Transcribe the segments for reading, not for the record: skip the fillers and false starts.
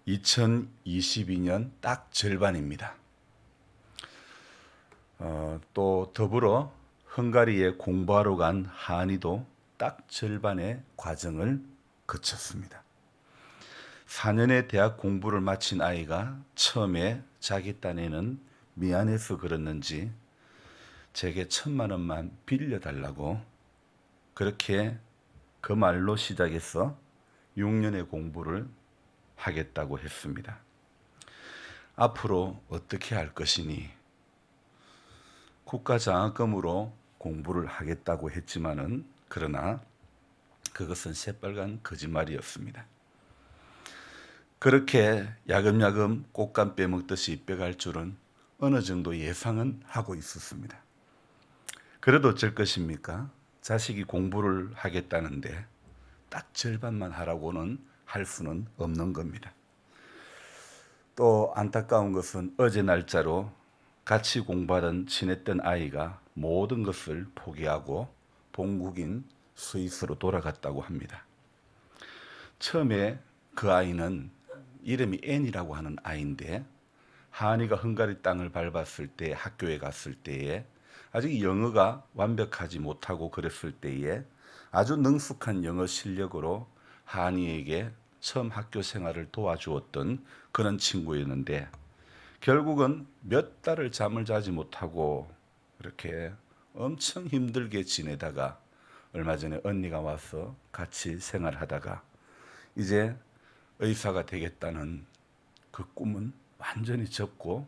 2022년 딱 절반입니다. 또 더불어 헝가리에 공부하러 간 한이도 딱 절반의 과정을 거쳤습니다. 4년의 대학 공부를 마친 아이가 처음에 자기 딴에는 미안해서 그랬는지 제게 1,000만 원만 빌려달라고 그렇게 그 말로 시작해서 6년의 공부를 하겠다고 했습니다. 앞으로 어떻게 할 것이니 국가장학금으로 공부를 하겠다고 했지만은 그러나 그것은 새빨간 거짓말이었습니다. 그렇게 야금야금 꽃감 빼먹듯이 빼갈 줄은 어느 정도 예상은 하고 있었습니다. 그래도 어쩔 것입니까? 자식이 공부를 하겠다는데 딱 절반만 하라고는 할 수는 없는 겁니다. 또 안타까운 것은 어제 날짜로 같이 공부하던 친했던 아이가 모든 것을 포기하고 본국인 스위스로 돌아갔다고 합니다. 처음에 그 아이는 이름이 앤이라고 하는 아이인데 한이가 헝가리 땅을 밟았을 때 학교에 갔을 때에 아직 영어가 완벽하지 못하고 그랬을 때에 아주 능숙한 영어 실력으로 한이에게 처음 학교 생활을 도와주었던 그런 친구였는데 결국은 몇 달을 잠을 자지 못하고 이렇게 엄청 힘들게 지내다가 얼마 전에 언니가 와서 같이 생활하다가 이제 의사가 되겠다는 그 꿈은 완전히 접고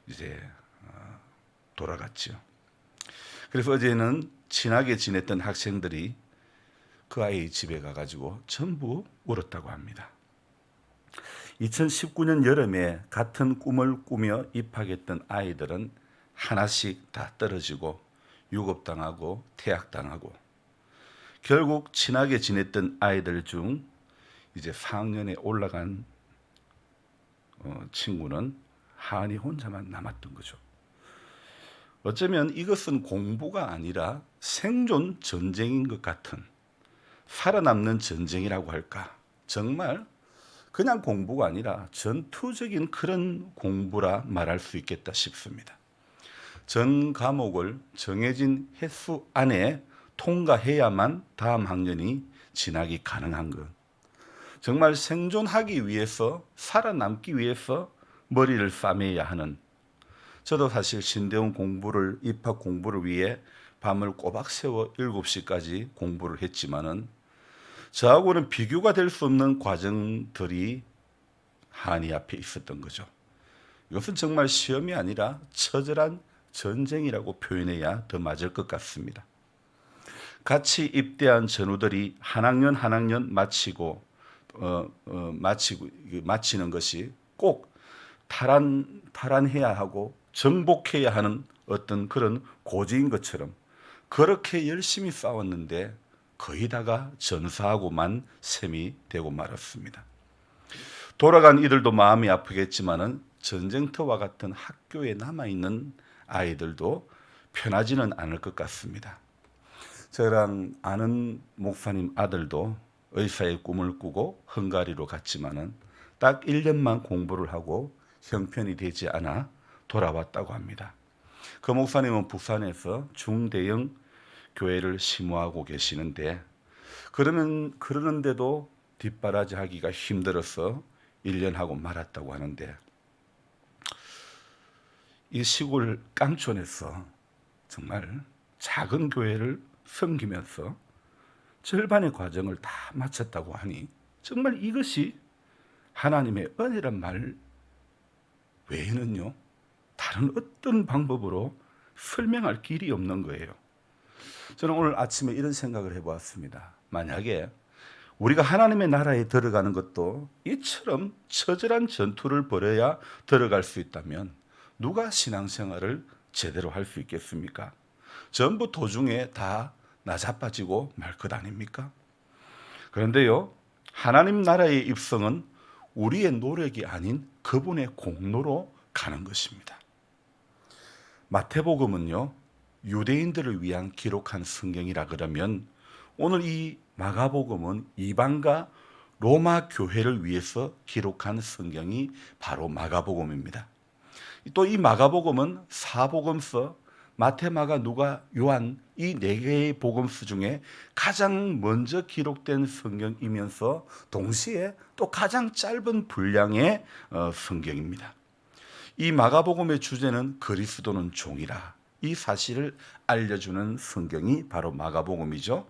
이제 돌아갔죠. 그래서 어제는 친하게 지냈던 학생들이 그 아이 집에 가가지고 전부 울었다고 합니다. 2019년 여름에 같은 꿈을 꾸며 입학했던 아이들은 하나씩 다 떨어지고 유급당하고 퇴학당하고 결국 친하게 지냈던 아이들 중 이제 4학년에 올라간 친구는 한이 혼자만 남았던 거죠. 어쩌면 이것은 공부가 아니라 생존 전쟁인 것 같은 살아남는 전쟁이라고 할까. 정말 그냥 공부가 아니라 전투적인 그런 공부라 말할 수 있겠다 싶습니다. 전 과목을 정해진 횟수 안에 통과해야만 다음 학년이 진학이 가능한 것. 정말 생존하기 위해서 살아남기 위해서 머리를 싸매야 하는 저도 사실 신대원 공부를 입학 공부를 위해 밤을 꼬박 새워 7시까지 공부를 했지만은 저하고는 비교가 될 수 없는 과정들이 한이 앞에 있었던 거죠. 이것은 정말 시험이 아니라 처절한 전쟁이라고 표현해야 더 맞을 것 같습니다. 같이 입대한 전우들이 한 학년 마치고 마치는 것이 꼭 탈환해야 하고 정복해야 하는 어떤 그런 고지인 것처럼 그렇게 열심히 싸웠는데 거의 다가 전사하고만 셈이 되고 말았습니다. 돌아간 이들도 마음이 아프겠지만은 전쟁터와 같은 학교에 남아있는 아이들도 편하지는 않을 것 같습니다. 저랑 아는 목사님 아들도 의사의 꿈을 꾸고 헝가리로 갔지만은 딱 1년만 공부를 하고 형편이 되지 않아 돌아왔다고 합니다. 그 목사님은 부산에서 중대형 교회를 심호하고 계시는데 그러는데도 뒷바라지 하기가 힘들어서 1년 하고 말았다고 하는데 이 시골 깡촌에서 정말 작은 교회를 섬기면서 절반의 과정을 다 마쳤다고 하니 정말 이것이 하나님의 은혜란 말 외에는요 다른 어떤 방법으로 설명할 길이 없는 거예요. 저는 오늘 아침에 이런 생각을 해보았습니다. 만약에 우리가 하나님의 나라에 들어가는 것도 이처럼 처절한 전투를 벌여야 들어갈 수 있다면 누가 신앙생활을 제대로 할 수 있겠습니까? 전부 도중에 다 나자빠지고 말 것 아닙니까? 그런데요, 하나님 나라의 입성은 우리의 노력이 아닌 그분의 공로로 가는 것입니다. 마태복음은요, 유대인들을 위한 기록한 성경이라 그러면 오늘 이 마가복음은 이방과 로마 교회를 위해서 기록한 성경이 바로 마가복음입니다. 또 이 마가복음은 사복음서 마태, 마가, 누가, 요한 이 네 개의 복음서 중에 가장 먼저 기록된 성경이면서 동시에 또 가장 짧은 분량의 성경입니다. 이 마가복음의 주제는 그리스도는 종이라, 이 사실을 알려주는 성경이 바로 마가복음이죠.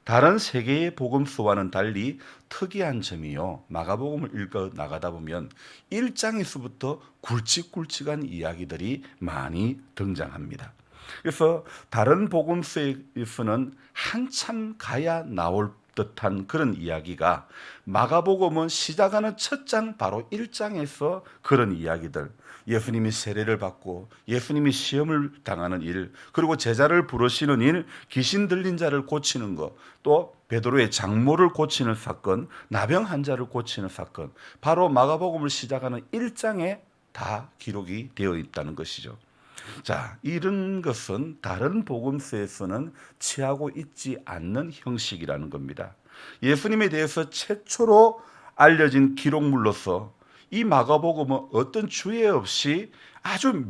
다른 세 개의 복음서와는 달리 특이한 점이요, 마가복음을 읽어 나가다 보면 1장에서부터 굵직굵직한 이야기들이 많이 등장합니다. 그래서 다른 복음서에서는 한참 가야 나올 듯한 그런 이야기가 마가복음은 시작하는 첫 장 바로 1장에서 그런 이야기들, 예수님이 세례를 받고 예수님이 시험을 당하는 일, 그리고 제자를 부르시는 일, 귀신 들린 자를 고치는 것, 또 베드로의 장모를 고치는 사건, 나병 환자를 고치는 사건, 바로 마가복음을 시작하는 1장에 다 기록이 되어 있다는 것이죠. 자, 이런 것은 다른 복음서에서는 취하고 있지 않는 형식이라는 겁니다. 예수님에 대해서 최초로 알려진 기록물로서 이 마가복음은 어떤 주의 없이 아주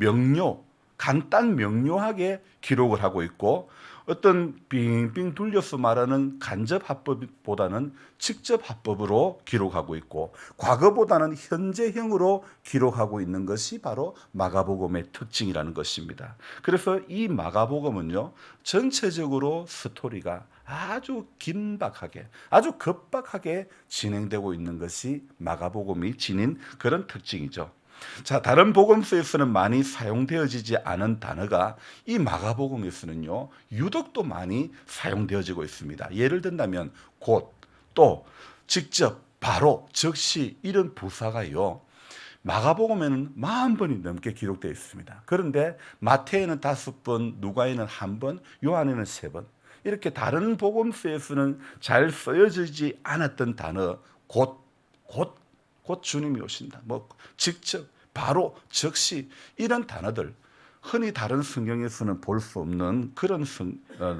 간단 명료하게 기록을 하고 있고, 어떤 빙빙 둘려서 말하는 간접 합법보다는 직접 합법으로 기록하고 있고, 과거보다는 현재형으로 기록하고 있는 것이 바로 마가복음의 특징이라는 것입니다. 그래서 이 마가복음은요, 전체적으로 스토리가 아주 긴박하게, 아주 급박하게 진행되고 있는 것이 마가복음이 지닌 그런 특징이죠. 자, 다른 복음서에서는 많이 사용되어지지 않은 단어가 이 마가복음에서는요, 유독 또 많이 사용되어지고 있습니다. 예를 든다면 곧, 또, 직접, 바로, 즉시 이런 부사가요, 마가복음에는 40번이 넘게 기록되어 있습니다. 그런데 마태에는 5번, 누가에는 1번, 요한에는 3번. 이렇게 다른 복음서에서는 잘 쓰여지지 않았던 단어, 곧 주님이 오신다, 직접, 바로, 즉시, 이런 단어들, 흔히 다른 성경에서는 볼 수 없는 그런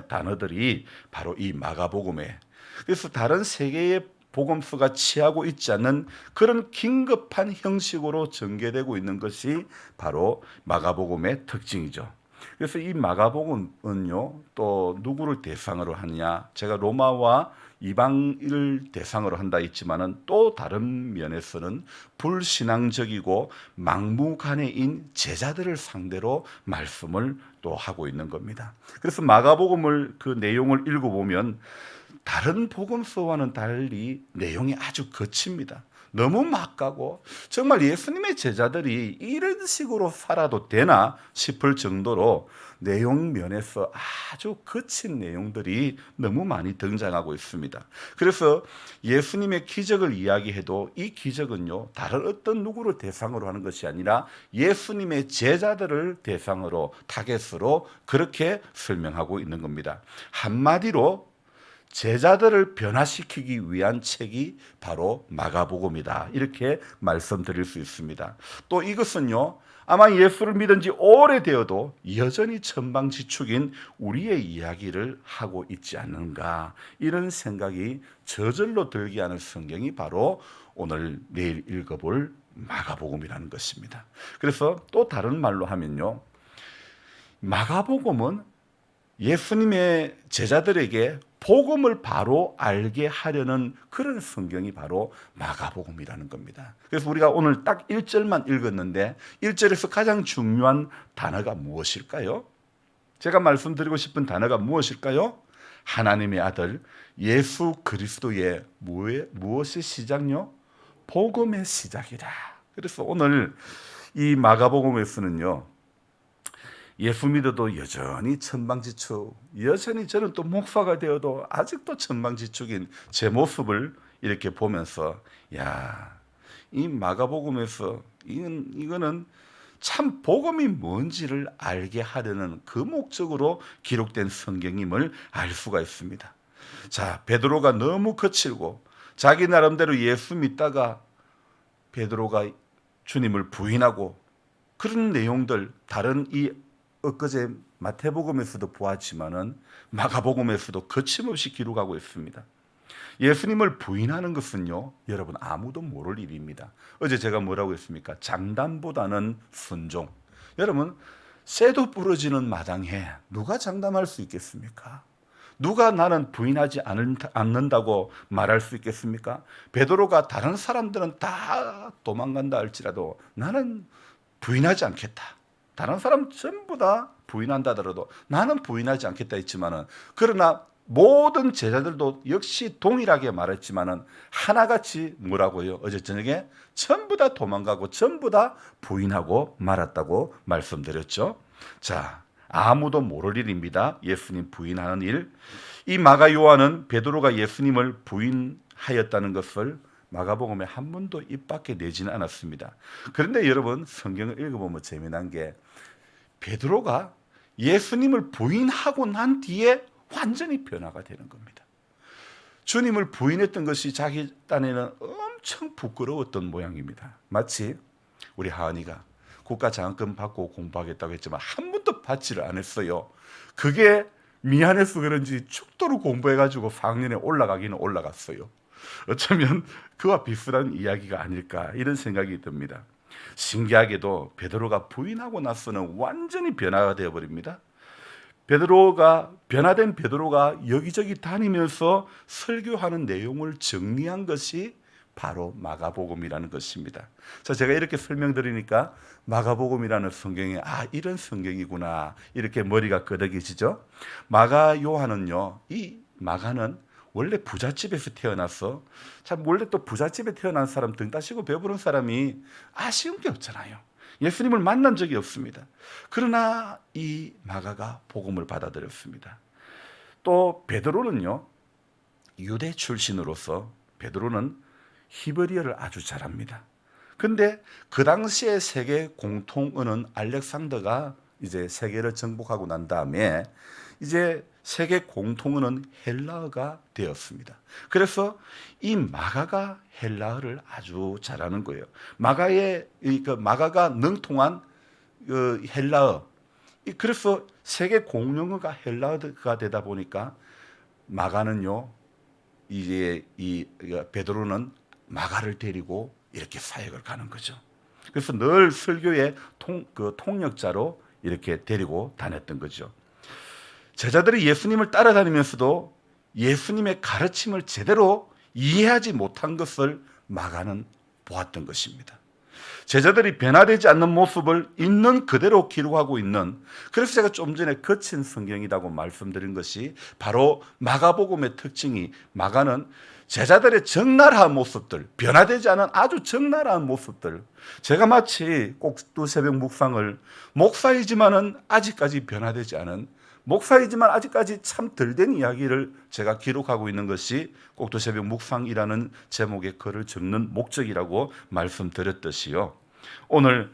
단어들이 바로 이 마가복음에, 그래서 다른 세 개의 복음서가 취하고 있지 않는 그런 긴급한 형식으로 전개되고 있는 것이 바로 마가복음의 특징이죠. 그래서 이 마가복음은요, 또 누구를 대상으로 하느냐, 제가 로마와 이방인을 대상으로 한다 했지만은 또 다른 면에서는 불신앙적이고 막무가내인 제자들을 상대로 말씀을 또 하고 있는 겁니다. 그래서 마가복음을 그 내용을 읽어보면 다른 복음서와는 달리 내용이 아주 거칩니다. 너무 막가고 정말 예수님의 제자들이 이런 식으로 살아도 되나 싶을 정도로 내용 면에서 아주 거친 내용들이 너무 많이 등장하고 있습니다. 그래서 예수님의 기적을 이야기해도 이 기적은요, 다른 어떤 누구를 대상으로 하는 것이 아니라 예수님의 제자들을 대상으로, 타겟으로 그렇게 설명하고 있는 겁니다. 한마디로 제자들을 변화시키기 위한 책이 바로 마가복음이다, 이렇게 말씀드릴 수 있습니다. 또 이것은요, 아마 예수를 믿은 지 오래되어도 여전히 천방지축인 우리의 이야기를 하고 있지 않는가, 이런 생각이 저절로 들게 하는 성경이 바로 오늘 내일 읽어볼 마가복음이라는 것입니다. 그래서 또 다른 말로 하면요, 마가복음은 예수님의 제자들에게 복음을 바로 알게 하려는 그런 성경이 바로 마가복음이라는 겁니다. 그래서 우리가 오늘 딱 1절만 읽었는데 1절에서 가장 중요한 단어가 무엇일까요? 제가 말씀드리고 싶은 단어가 무엇일까요? 하나님의 아들 예수 그리스도의 무엇의 시작요? 복음의 시작이다. 그래서 오늘 이 마가복음에서는요, 예수 믿어도 여전히 천방지축, 여전히 저는 또 목사가 되어도 아직도 천방지축인 제 모습을 이렇게 보면서, 야, 이 마가복음에서 이거는 참 복음이 뭔지를 알게 하려는 그 목적으로 기록된 성경임을 알 수가 있습니다. 자, 베드로가 너무 거칠고 자기 나름대로 예수 믿다가 베드로가 주님을 부인하고 그런 내용들, 다른 이 엊그제 마태복음에서도 보았지만은 마가복음에서도 거침없이 기록하고 있습니다. 예수님을 부인하는 것은요, 여러분 아무도 모를 일입니다. 어제 제가 뭐라고 했습니까? 장담보다는 순종. 여러분, 쇠도 부러지는 마당에 누가 장담할 수 있겠습니까? 누가 나는 부인하지 않는다고 말할 수 있겠습니까? 베드로가 다른 사람들은 다 도망간다 할지라도 나는 부인하지 않겠다. 다른 사람 전부 다 부인한다 하더라도 나는 부인하지 않겠다 했지만은, 그러나 모든 제자들도 역시 동일하게 말했지만은 하나같이 뭐라고요? 어제 저녁에 전부 다 도망가고 전부 다 부인하고 말았다고 말씀드렸죠. 자, 아무도 모를 일입니다. 예수님 부인하는 일. 이 마가 요한은 베드로가 예수님을 부인하였다는 것을 마가복음에 한 번도 입 밖에 내지는 않았습니다. 그런데 여러분, 성경을 읽어보면 재미난 게 베드로가 예수님을 부인하고 난 뒤에 완전히 변화가 되는 겁니다. 주님을 부인했던 것이 자기 딴에는 엄청 부끄러웠던 모양입니다. 마치 우리 하은이가 국가장학금 받고 공부하겠다고 했지만 한 번도 받지를 않았어요. 그게 미안해서 그런지 죽도록 공부해가지고 4학년에 올라가기는 올라갔어요. 어쩌면 그와 비슷한 이야기가 아닐까 이런 생각이 듭니다. 신기하게도 베드로가 부인하고 나서는 완전히 변화가 되어버립니다. 변화된 베드로가 여기저기 다니면서 설교하는 내용을 정리한 것이 바로 마가복음이라는 것입니다. 자, 제가 이렇게 설명드리니까 마가복음이라는 성경에 이런 성경이구나 이렇게 머리가 끄덕이시죠? 마가 요한은요, 이 마가는 원래 부잣집에서 태어나서, 참 원래 또 부잣집에 태어난 사람 등 따시고 배부른 사람이 아쉬운 게 없잖아요. 예수님을 만난 적이 없습니다. 그러나 이 마가가 복음을 받아들였습니다. 또 베드로는요, 유대 출신으로서 베드로는 히브리어를 아주 잘합니다. 근데 그 당시에 세계 공통어는 알렉산더가 이제 세계를 정복하고 난 다음에 이제 세계 공통어는 헬라어가 되었습니다. 그래서 이 마가가 헬라어를 아주 잘하는 거예요. 마가가 능통한 헬라어. 그래서 세계 공용어가 헬라어가 되다 보니까 마가는요, 이제 이 베드로는 마가를 데리고 이렇게 사역을 가는 거죠. 그래서 늘 설교의 통역자로 이렇게 데리고 다녔던 거죠. 제자들이 예수님을 따라다니면서도 예수님의 가르침을 제대로 이해하지 못한 것을 마가는 보았던 것입니다. 제자들이 변화되지 않는 모습을 있는 그대로 기록하고 있는, 그래서 제가 좀 전에 거친 성경이라고 말씀드린 것이 바로 마가복음의 특징이, 마가는 제자들의 적나라한 모습들, 변화되지 않은 아주 적나라한 모습들, 제가 마치 꼭두 새벽 묵상을 목사이지만은 아직까지 변화되지 않은, 목사이지만 아직까지 참 덜 된 이야기를 제가 기록하고 있는 것이 꼭두 새벽 묵상이라는 제목의 글을 적는 목적이라고 말씀드렸듯이요, 오늘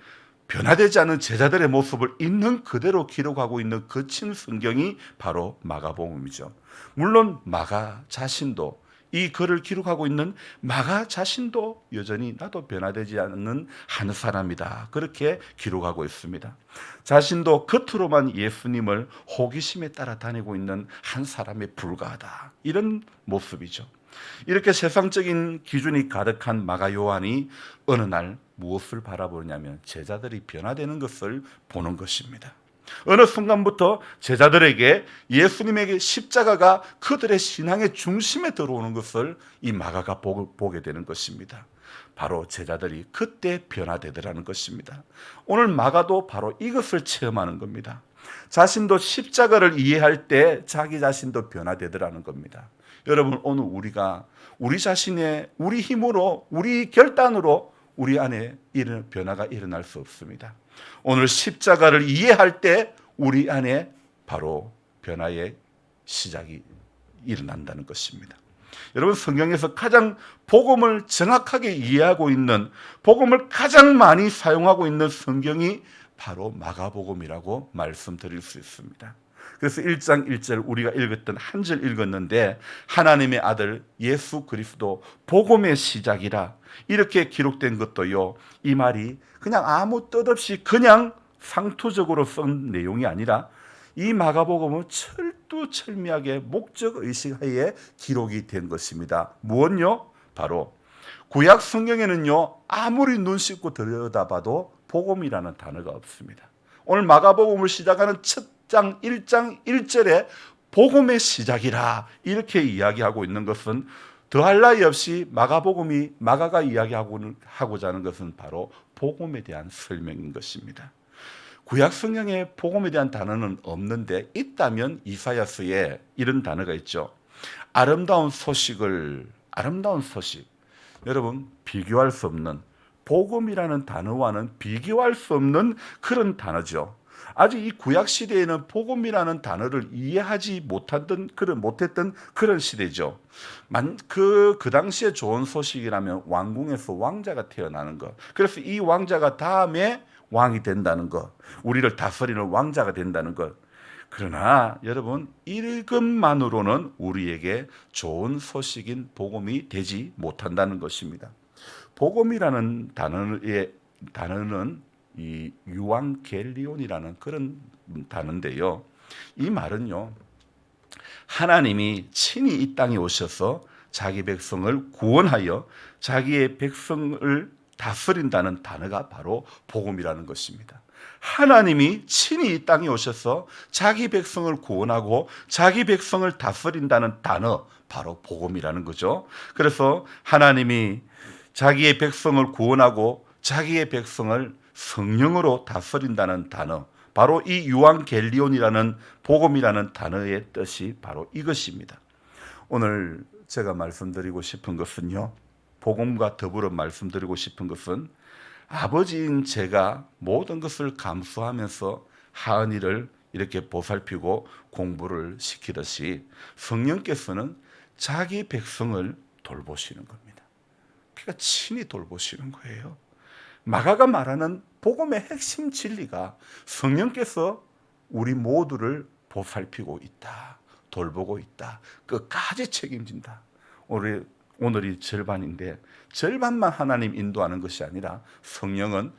변화되지 않은 제자들의 모습을 있는 그대로 기록하고 있는 거친 성경이 바로 마가복음이죠. 물론 마가 자신도, 이 글을 기록하고 있는 마가 자신도 여전히 나도 변화되지 않는 한 사람이다, 그렇게 기록하고 있습니다. 자신도 겉으로만 예수님을 호기심에 따라 다니고 있는 한 사람에 불과하다, 이런 모습이죠. 이렇게 세상적인 기준이 가득한 마가 요한이 어느 날 무엇을 바라보냐면 제자들이 변화되는 것을 보는 것입니다. 어느 순간부터 제자들에게 예수님에게 십자가가 그들의 신앙의 중심에 들어오는 것을 이 마가가 보게 되는 것입니다. 바로 제자들이 그때 변화되더라는 것입니다. 오늘 마가도 바로 이것을 체험하는 겁니다. 자신도 십자가를 이해할 때 자기 자신도 변화되더라는 겁니다. 여러분, 오늘 우리가 우리 자신의 우리 힘으로, 우리 결단으로 우리 안에 이런 변화가 일어날 수 없습니다. 오늘 십자가를 이해할 때 우리 안에 바로 변화의 시작이 일어난다는 것입니다. 여러분, 성경에서 가장 복음을 정확하게 이해하고 있는, 복음을 가장 많이 사용하고 있는 성경이 바로 마가복음이라고 말씀드릴 수 있습니다. 그래서 1장 1절 우리가 읽었던 한 절 읽었는데, 하나님의 아들 예수 그리스도 복음의 시작이라 이렇게 기록된 것도요, 이 말이 그냥 아무 뜻 없이 그냥 상투적으로 쓴 내용이 아니라 이 마가복음은 철두철미하게 목적의식하에 기록이 된 것입니다. 무엇요? 바로 구약 성경에는요, 아무리 눈 씻고 들여다봐도 복음이라는 단어가 없습니다. 오늘 마가복음을 시작하는 첫 장 1장 1절에 복음의 시작이라 이렇게 이야기하고 있는 것은 더할 나위 없이 마가가 이야기하고자 하는 것은 바로 복음에 대한 설명인 것입니다. 구약 성경에 복음에 대한 단어는 없는데 있다면 이사야서에 이런 단어가 있죠. 아름다운 소식. 여러분, 비교할 수 없는, 복음이라는 단어와는 비교할 수 없는 그런 단어죠. 아직 이 구약 시대에는 복음이라는 단어를 이해하지 못했던 그런 시대죠. 그 당시에 좋은 소식이라면 왕궁에서 왕자가 태어나는 것. 그래서 이 왕자가 다음에 왕이 된다는 것. 우리를 다스리는 왕자가 된다는 것. 그러나 여러분, 이것만으로는 우리에게 좋은 소식인 복음이 되지 못한다는 것입니다. 복음이라는 단어는 이 유앙겔리온이라는 그런 단어인데요. 이 말은요, 하나님이 친히 이 땅에 오셔서 자기 백성을 구원하여 자기의 백성을 다스린다는 단어가 바로 복음이라는 것입니다. 하나님이 친히 이 땅에 오셔서 자기 백성을 구원하고 자기 백성을 다스린다는 단어, 바로 복음이라는 거죠. 그래서 하나님이 자기의 백성을 구원하고 자기의 백성을 성령으로 다스린다는 단어, 바로 이 유앙겔리온이라는 복음이라는 단어의 뜻이 바로 이것입니다. 오늘 제가 말씀드리고 싶은 것은요, 복음과 더불어 말씀드리고 싶은 것은 아버지인 제가 모든 것을 감수하면서 하은이를 이렇게 보살피고 공부를 시키듯이 성령께서는 자기 백성을 돌보시는 겁니다. 그러니까 친히 돌보시는 거예요. 마가가 말하는 복음의 핵심 진리가 성령께서 우리 모두를 보살피고 있다, 돌보고 있다, 끝까지 책임진다. 오늘이 절반인데 절반만 하나님 인도하는 것이 아니라 성령은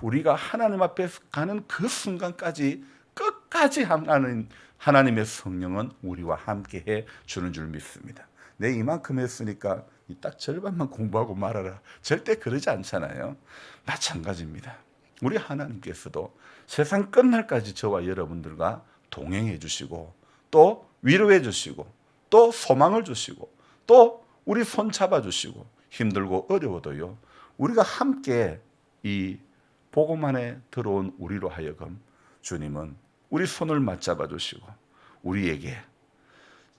우리가 하나님 앞에 가는 그 순간까지 끝까지 하나님의 성령은 우리와 함께해 주는 줄 믿습니다. 내 이만큼 했으니까 딱 절반만 공부하고 말아라, 절대 그러지 않잖아요. 마찬가지입니다. 우리 하나님께서도 세상 끝날까지 저와 여러분들과 동행해 주시고 또 위로해 주시고 또 소망을 주시고 또 우리 손 잡아 주시고 힘들고 어려워도요, 우리가 함께 이 복음 안에 들어온 우리로 하여금 주님은 우리 손을 맞잡아 주시고 우리에게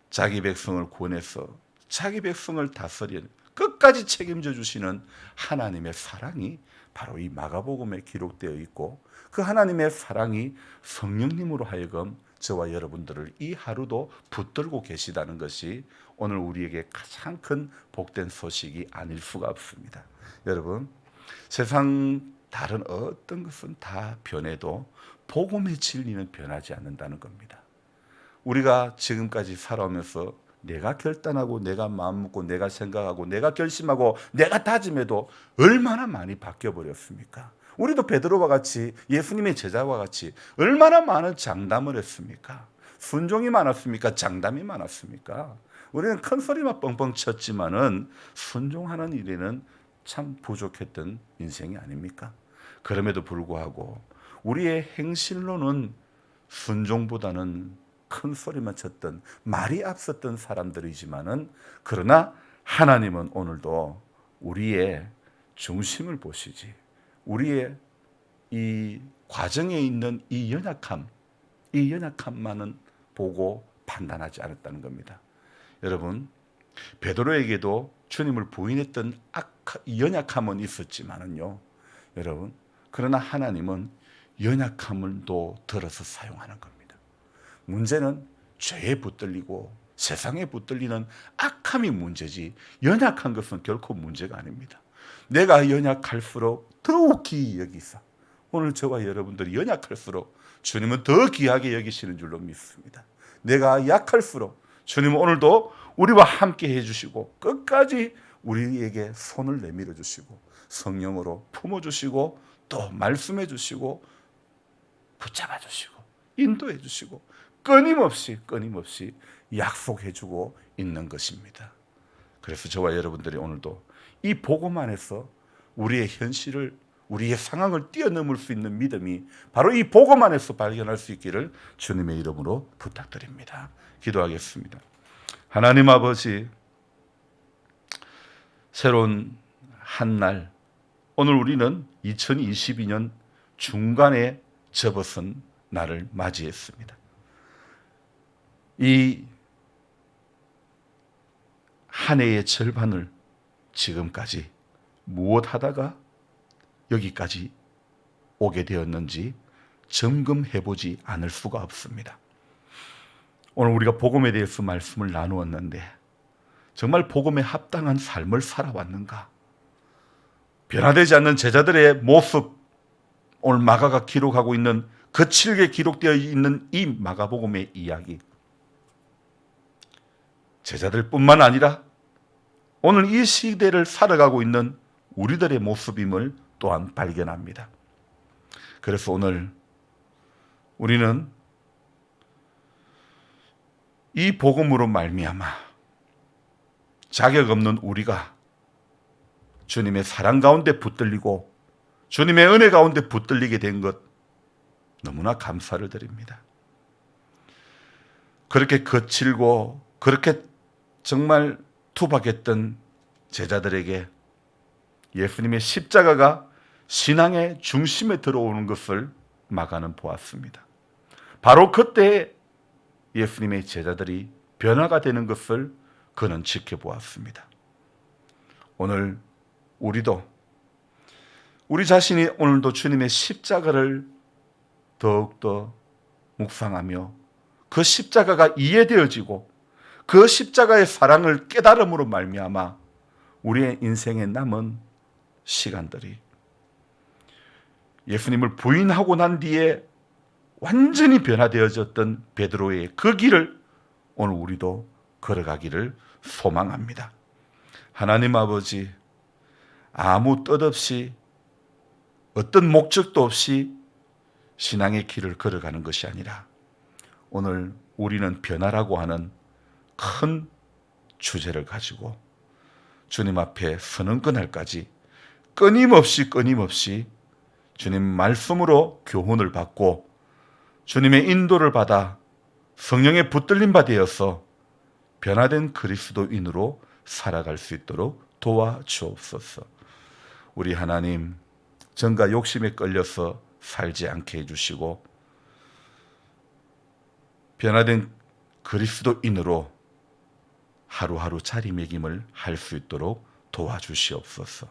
자기 백성을 구원해서 자기 백성을 다스리는 끝까지 책임져 주시는 하나님의 사랑이 바로 이 마가복음에 기록되어 있고, 그 하나님의 사랑이 성령님으로 하여금 저와 여러분들을 이 하루도 붙들고 계시다는 것이 오늘 우리에게 가장 큰 복된 소식이 아닐 수가 없습니다. 여러분, 세상 다른 어떤 것은 다 변해도 복음의 진리는 변하지 않는다는 겁니다. 우리가 지금까지 살아오면서 내가 결단하고 내가 마음먹고 내가 생각하고 내가 결심하고 내가 다짐해도 얼마나 많이 바뀌어버렸습니까? 우리도 베드로와 같이 예수님의 제자와 같이 얼마나 많은 장담을 했습니까? 순종이 많았습니까? 장담이 많았습니까? 우리는 큰 소리만 뻥뻥 쳤지만은 순종하는 일에는 참 부족했던 인생이 아닙니까? 그럼에도 불구하고 우리의 행실로는 순종보다는 큰 소리만 쳤던, 말이 앞섰던 사람들이지만은, 그러나 하나님은 오늘도 우리의 중심을 보시지, 우리의 이 과정에 있는 이 연약함만은 보고 판단하지 않았다는 겁니다. 여러분, 베드로에게도 주님을 부인했던 연약함은 있었지만은요, 여러분, 그러나 하나님은 연약함을도 들어서 사용하는 겁니다. 문제는 죄에 붙들리고 세상에 붙들리는 악함이 문제지, 연약한 것은 결코 문제가 아닙니다. 내가 연약할수록 더욱 귀히 여기사, 오늘 저와 여러분들이 연약할수록 주님은 더 귀하게 여기시는 줄로 믿습니다. 내가 약할수록 주님은 오늘도 우리와 함께 해주시고 끝까지 우리에게 손을 내밀어 주시고 성령으로 품어주시고 또 말씀해 주시고 붙잡아 주시고 인도해 주시고 끊임없이 약속해주고 있는 것입니다. 그래서 저와 여러분들이 오늘도 이 복음 안에서 우리의 현실을, 우리의 상황을 뛰어넘을 수 있는 믿음이 바로 이 복음 안에서 발견할 수 있기를 주님의 이름으로 부탁드립니다. 기도하겠습니다. 하나님 아버지, 새로운 한 날, 오늘 우리는 2022년 중간에 접어선 날을 맞이했습니다. 이 한 해의 절반을 지금까지 무엇 하다가 여기까지 오게 되었는지 점검해보지 않을 수가 없습니다. 오늘 우리가 복음에 대해서 말씀을 나누었는데 정말 복음에 합당한 삶을 살아왔는가? 변화되지 않는 제자들의 모습, 오늘 마가가 기록하고 있는 거칠게 기록되어 있는 이 마가복음의 이야기, 제자들뿐만 아니라 오늘 이 시대를 살아가고 있는 우리들의 모습임을 또한 발견합니다. 그래서 오늘 우리는 이 복음으로 말미암아 자격 없는 우리가 주님의 사랑 가운데 붙들리고 주님의 은혜 가운데 붙들리게 된 것 너무나 감사를 드립니다. 그렇게 거칠고 그렇게 정말 투박했던 제자들에게 예수님의 십자가가 신앙의 중심에 들어오는 것을 마가는 보았습니다. 바로 그때 예수님의 제자들이 변화가 되는 것을 그는 지켜보았습니다. 오늘 우리도 우리 자신이 오늘도 주님의 십자가를 더욱더 묵상하며 그 십자가가 이해되어지고 그 십자가의 사랑을 깨달음으로 말미암아 우리의 인생에 남은 시간들이 예수님을 부인하고 난 뒤에 완전히 변화되어졌던 베드로의 그 길을 오늘 우리도 걸어가기를 소망합니다. 하나님 아버지, 아무 뜻 없이 어떤 목적도 없이 신앙의 길을 걸어가는 것이 아니라 오늘 우리는 변화라고 하는 큰 주제를 가지고 주님 앞에 서는 그날까지 끊임없이 주님 말씀으로 교훈을 받고 주님의 인도를 받아 성령의 붙들림 받아서 변화된 그리스도인으로 살아갈 수 있도록 도와주옵소서. 우리 하나님, 정과 욕심에 끌려서 살지 않게 해주시고 변화된 그리스도인으로 하루하루 자리매김을 할 수 있도록 도와주시옵소서.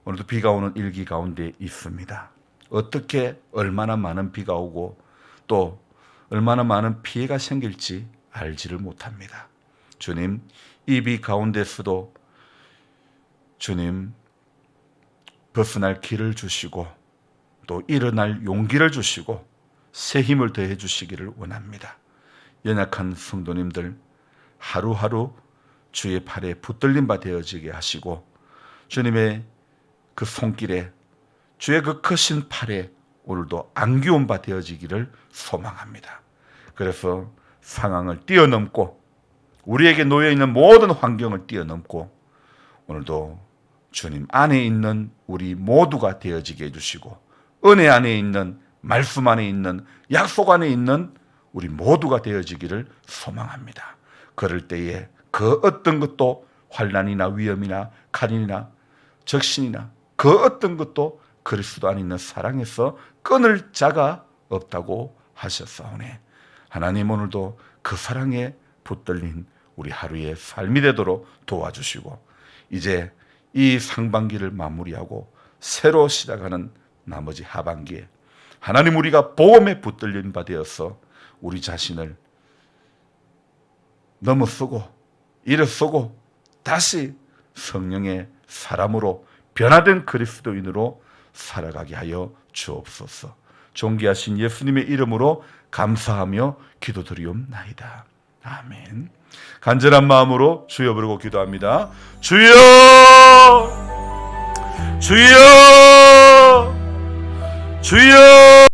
오늘도 비가 오는 일기 가운데 있습니다. 어떻게 얼마나 많은 비가 오고 또 얼마나 많은 피해가 생길지 알지를 못합니다. 주님, 이 비 가운데서도 주님 벗어날 길을 주시고 또 일어날 용기를 주시고 새 힘을 더해 주시기를 원합니다. 연약한 성도님들 하루하루 주의 팔에 붙들림 바 되어지게 하시고 주님의 그 손길에 주의 그 크신 팔에 오늘도 안기온 바 되어지기를 소망합니다. 그래서 상황을 뛰어넘고 우리에게 놓여있는 모든 환경을 뛰어넘고 오늘도 주님 안에 있는 우리 모두가 되어지게 해주시고 은혜 안에 있는 말씀 안에 있는 약속 안에 있는 우리 모두가 되어지기를 소망합니다. 그럴 때에 그 어떤 것도 환난이나 위험이나 칼이나 적신이나 그 어떤 것도 그리스도 안에 있는 사랑에서 끊을 자가 없다고 하셨사오니 하나님 오늘도 그 사랑에 붙들린 우리 하루의 삶이 되도록 도와주시고 이제 이 상반기를 마무리하고 새로 시작하는 나머지 하반기에 하나님 우리가 복음에 붙들린 바 되어서 우리 자신을 넘어서고 일어서고 다시 성령의 사람으로 변화된 그리스도인으로 살아가게 하여 주옵소서. 존귀하신 예수님의 이름으로 감사하며 기도드리옵나이다. 아멘. 간절한 마음으로 주여 부르고 기도합니다. 주여! 주여! 주여!